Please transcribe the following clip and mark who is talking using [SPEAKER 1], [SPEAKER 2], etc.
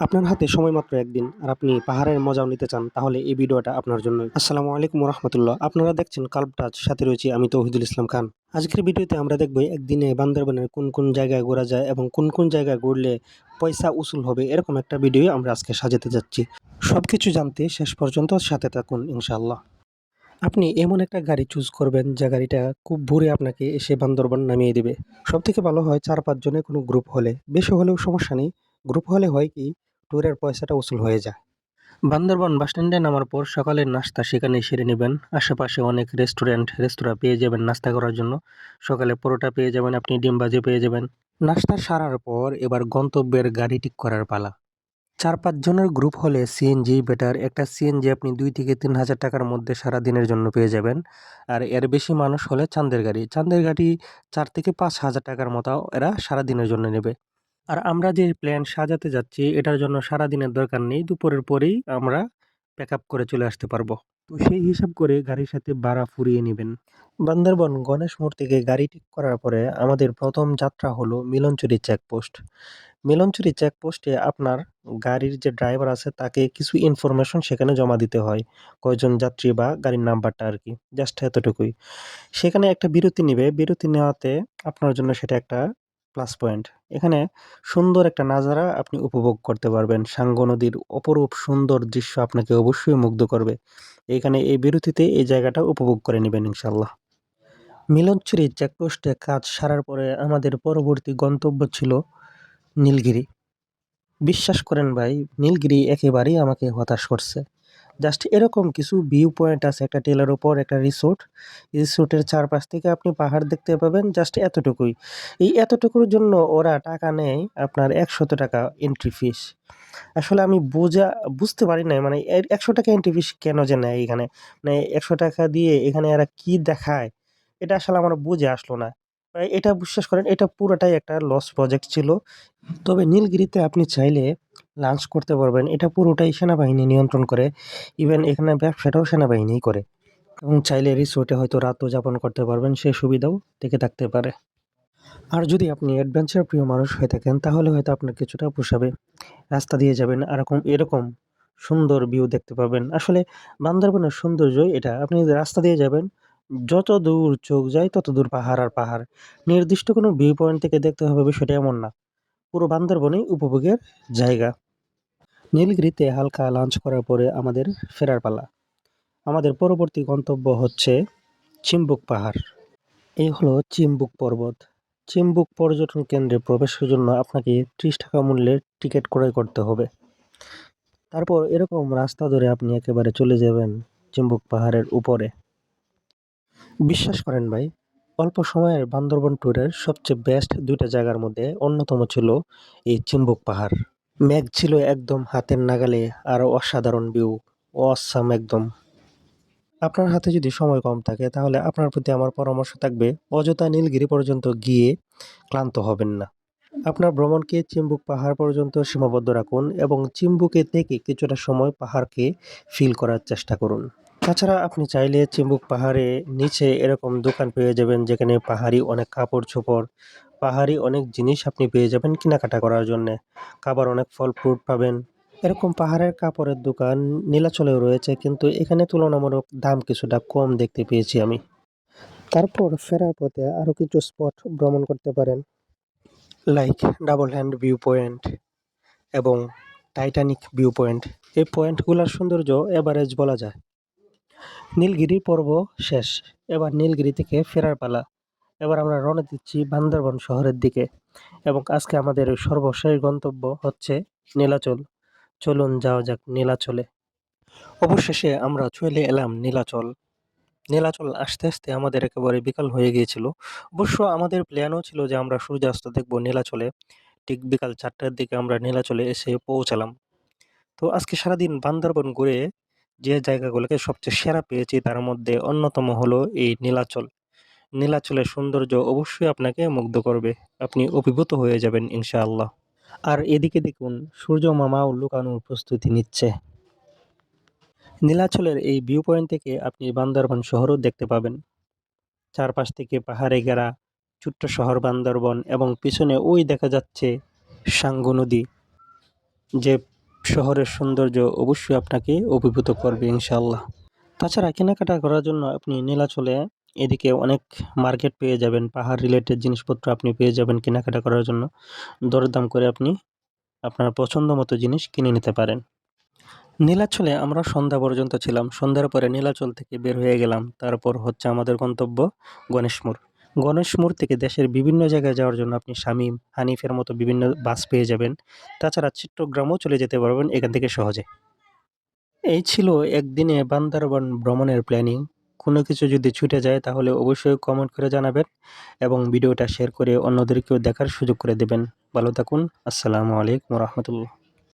[SPEAKER 1] আপনার হাতে সময় মাত্র একদিন আর আপনি পাহাড়ের মজাও নিতে চান, তাহলে এই ভিডিওটা আপনার জন্যই। আসসালামু আলাইকুম রহমতুল্লাহ। আপনারা দেখছেন কাল্প টাচ, সাথে রয়েছি আমি তৌহিদুল ইসলাম খান। আজকের ভিডিওতে আমরা দেখব একদিনে বান্দরবানের কোন কোন জায়গায় ঘোরা যায় এবং কোন কোন জায়গায় ঘুরলে পয়সা উসুল হবে, এরকম একটা ভিডিও আমরা আজকে সাজাতে যাচ্ছি। সবকিছু জানতে শেষ পর্যন্ত সাথে থাকুন ইনশাআল্লাহ। আপনি এমন একটা গাড়ি চুজ করবেন যে গাড়িটা খুব ভোরে আপনাকে এসে বান্দরবান নামিয়ে দেবে। সবথেকে ভালো হয় ৪-৫ জনের কোনো গ্রুপ হলে, বেশি হলেও সমস্যা নেই। গ্রুপ হলে হয় কি, ট্যুরের পয়সাটা উসুল হয়ে যায়। বান্দরবান বাসস্ট্যান্ডে নামার পর সকালের নাস্তা সেখানেই সেরে নেবেন। আশেপাশে অনেক রেস্তোরাঁ পেয়ে যাবেন নাস্তা করার জন্য। সকালে পরোটা পেয়ে যাবেন, আপনি ডিম ভাজি পেয়ে যাবেন। নাস্তা সারার পর এবার গন্তব্যের গাড়ি ঠিক করার পালা। ৪-৫ জনের গ্রুপ হলে সিএনজি বেটার। একটা সিএনজি আপনি ২ থেকে ৩ হাজার টাকার মধ্যে সারাদিনের জন্য পেয়ে যাবেন। আর এর বেশি মানুষ হলে চাঁদের গাড়ি। চাঁদের গাড়ি ৪ থেকে ৫ হাজার টাকার মতো এরা সারাদিনের জন্য নেবে। আর আমরা যে প্ল্যান সাজাতে যাচ্ছি এটার জন্য সারাদিনের দরকার নেই, দুপুরের পরেই আমরা প্যাকআপ করে চলে আসতে পারবো। তো সেই হিসাব করে গাড়ির সাথে ভাড়া ফুরিয়ে নেবেন। বান্দরবন গণেশ মোড় থেকে গাড়ি ঠিক করার পরে আমাদের প্রথম যাত্রা হলো মিলনচুরি চেকপোস্ট। মিলনচুরি চেকপোস্টে আপনার গাড়ির যে ড্রাইভার আছে তাকে কিছু ইনফরমেশন সেখানে জমা দিতে হয়। কয়জন যাত্রী বা গাড়ির নাম্বারটা আরকি। জাস্ট এতটুকুই। সেখানে একটা বিরতি নিবে। বিরতি নেওয়াতে আপনার জন্য সেটা একটা প্লাস পয়েন্ট। এখানে সুন্দর একটা নাজারা আপনি উপভোগ করতে পারবেন। সাঙ্গু নদীর অপরূপ সুন্দর দৃশ্য আপনাকে অবশ্যই মুগ্ধ করবে। এখানে এই বিরতিতে এই জায়গাটা উপভোগ করে নিবেন ইনশাআল্লাহ। মিলনচুরি চেকপোস্টে কাজ সারার পরে আমাদের পরবর্তী গন্তব্য ছিল নীলগিরি। বিশ্বাস করেন ভাই, নীলগিরি একেবারেই আমাকে হতাশ করছে। জাস্ট এরকম কিছু ভিউ পয়েন্ট আছে, একটা টিলার উপর একটা রিসোর্ট। রিসোর্টের চারপাশ থেকে আপনি পাহাড় দেখতে পাবেন, জাস্ট এতটুকুই। এই এতটুকুর জন্য ওরা টাকা নেয় আপনার ৳১০০ এন্ট্রি ফিস। আসলে আমি বুঝতে পারি নাই, মানে ৳১০০ এন্ট্রি ফিস কেন যে নেয় এখানে? মানে ৳১০০ দিয়ে এখানে এরা কি দেখায়? এটা আসলে আমার বুঝে আসলো না। এটা বিশ্বাস করেন, এটা পুরোটাই একটা লস প্রজেক্ট ছিল। তবে নীলগিরিতে আপনি চাইলে লাঞ্চ করতে পারবেন। এটা পুরোটাই সেনাবাহিনী নিয়ন্ত্রণ করে। ইভেন এখানে ব্যবসাটাও সেনাবাহিনীই করে। এবং চাইলে রিসোর্টে হয়তো রাতও যাপন করতে পারবেন, সে সুবিধাও থেকে থাকতে পারে। আর যদি আপনি অ্যাডভেঞ্চার প্রিয় মানুষ হয়ে থাকেন তাহলে হয়তো আপনার কিছুটা পোষাবে। রাস্তা দিয়ে যাবেন, এরকম সুন্দর ভিউ দেখতে পাবেন। আসলে বান্দরবনের সৌন্দর্যই এটা। আপনি যদি রাস্তা দিয়ে যাবেন, যতদূর চোখ যায় ততদূর পাহাড় আর পাহাড়। নির্দিষ্ট কোনো ভিউ পয়েন্ট থেকে দেখতে হবে বিষয়টা এমন না। পুরো বান্দরবনই উপভোগের জায়গা। নীলগিরিতে হালকা লাঞ্চ করার পরে আমাদের ফেরার পালা। আমাদের পরবর্তী গন্তব্য হচ্ছে চিম্বুক পাহাড়। এই হলো চিম্বুক পর্বত। চিম্বুক পর্যটন কেন্দ্রে প্রবেশের জন্য আপনাকে ৳৩০ মূল্যের টিকিট ক্রয় করতে হবে। তারপর এরকম রাস্তা ধরে আপনি একেবারে চলে যাবেন চিম্বুক পাহাড়ের উপরে। বিশ্বাস করেন ভাই, অল্প সময়ের বান্দরবন ট্যুরের সবচেয়ে বেস্ট ২ টা জায়গার মধ্যে অন্যতম ছিল এই চিম্বুক পাহাড়। মেঘ ছিল একদম হাতের নাগালে আর অসাধারণ ভিউ, অসাম একদম। আপনার হাতে যদি সময় কম থাকে তাহলে আপনার প্রতি আমার পরামর্শ থাকবে অযথা নীলগিরি পর্যন্ত গিয়ে ক্লান্ত হবেন না। আপনার ভ্রমণকে চিম্বুক পাহাড় পর্যন্ত সীমাবদ্ধ রাখুন এবং চিম্বুকে থেকে কিছুটা সময় পাহাড়কে ফিল করার চেষ্টা করুন। তাছাড়া আপনি চাইলে চিম্বুক পাহাড়ে নিচে এরকম দোকান পেয়ে যাবেন যেখানে পাহাড়ি অনেক কাপড়-চোপড়, পাহাড়ি অনেক জিনিস আপনি পেয়ে যাবেন কেনাকাটা করার জন্যে। আবার অনেক ফল-ফ্রুট পাবেন। এরকম পাহাড়ের কাপড়ের দোকান নীলাচলেও রয়েছে, কিন্তু এখানে তুলনামূলক দাম কিছুটা কম দেখতে পেয়েছি আমি। তারপর ফেরার পথে আরো কিছু স্পট ভ্রমণ করতে পারেন, like double hand view point এবং টাইটানিক ভিউ পয়েন্ট। এই পয়েন্টগুলোর সৌন্দর্য এভারেজ বলা যায়। নীলগিরি পর্ব শেষ। এবার নীলগিরি থেকে ফেরার পালা। এবার আমরা রওনা দিচ্ছি বান্দরবান শহরের দিকে এবং আজকে আমাদের সর্বশেষ গন্তব্য হচ্ছে নীলাচল। চলুন যাওয়া যাক নীলাচলে। অবশেষে আমরা চলে এলাম নীলাচল। নীলাচল আসতে, আসতে আমাদের একেবারে বিকাল হয়ে গিয়েছিল। অবশ্য আমাদের প্ল্যানও ছিল যে আমরা সূর্যাস্ত দেখব নীলাচলে। ঠিক বিকাল ৪টার দিকে আমরা নীলাচলে এসে পৌঁছালাম। তো আজকে সারাদিন বান্দরবন ঘুরে যে জায়গাগুলোকে সবচেয়ে সেরা পেয়েছি তার মধ্যে অন্যতম হলো এই নীলাচল। নীলাচলের সৌন্দর্য অবশ্যই আপনাকে মুগ্ধ করবে। আপনি অভিভূত হয়ে যাবেন ইনশাআল্লাহ। আর এদিকে দেখুন সূর্য মামাও লুকানোর প্রস্তুতি নিচ্ছে। নীলাচলের এই ভিউ পয়েন্ট থেকে আপনি বান্দরবান শহরও দেখতে পাবেন। চারপাশ থেকে পাহাড়ে ঘেরা ছোট্ট শহর বান্দরবন এবং পিছনে ওই দেখা যাচ্ছে সাঙ্গু নদী। যে শহরের সৌন্দর্য অবশ্যই আপনাকে অভিভূত করবে ইনশাআল্লাহ। তাছাড়া কেনাকাটা করার জন্য আপনি নীলাচলে এদিকে অনেক মার্কেট পেয়ে যাবেন। পাহাড় রিলেটেড জিনিসপত্র আপনি পেয়ে যাবেন কেনাকাটা করার জন্য। দরদাম করে আপনি আপনার পছন্দ মতো জিনিস কিনে নিতে পারেন। নীলাচলে আমরা সন্ধ্যা পর্যন্ত ছিলাম। সন্ধ্যার পরে নীলাচল থেকে বের হয়ে গেলাম। তারপর হচ্ছে আমাদের গন্তব্য গণেশমোড়। গণেশমোড় থেকে দেশের বিভিন্ন জায়গায় যাওয়ার জন্য আপনি শামীম, হানিফের মতো বিভিন্ন বাস পেয়ে যাবেন। তাছাড়া চট্টগ্রামও চলে যেতে পারবেন এখান থেকে সহজে। এই ছিল একদিনে বান্দরবান ভ্রমণের প্ল্যানিং। কোনো কিছু যদি ছুটে যায় তাহলে অবশ্যই কমেন্ট করে জানাবেন এবং ভিডিওটা শেয়ার করে অন্যদেরকেও দেখার সুযোগ করে দেবেন। ভালো থাকুন। আসসালামু আলাইকুম ওয়া রাহমাতুল্লাহ।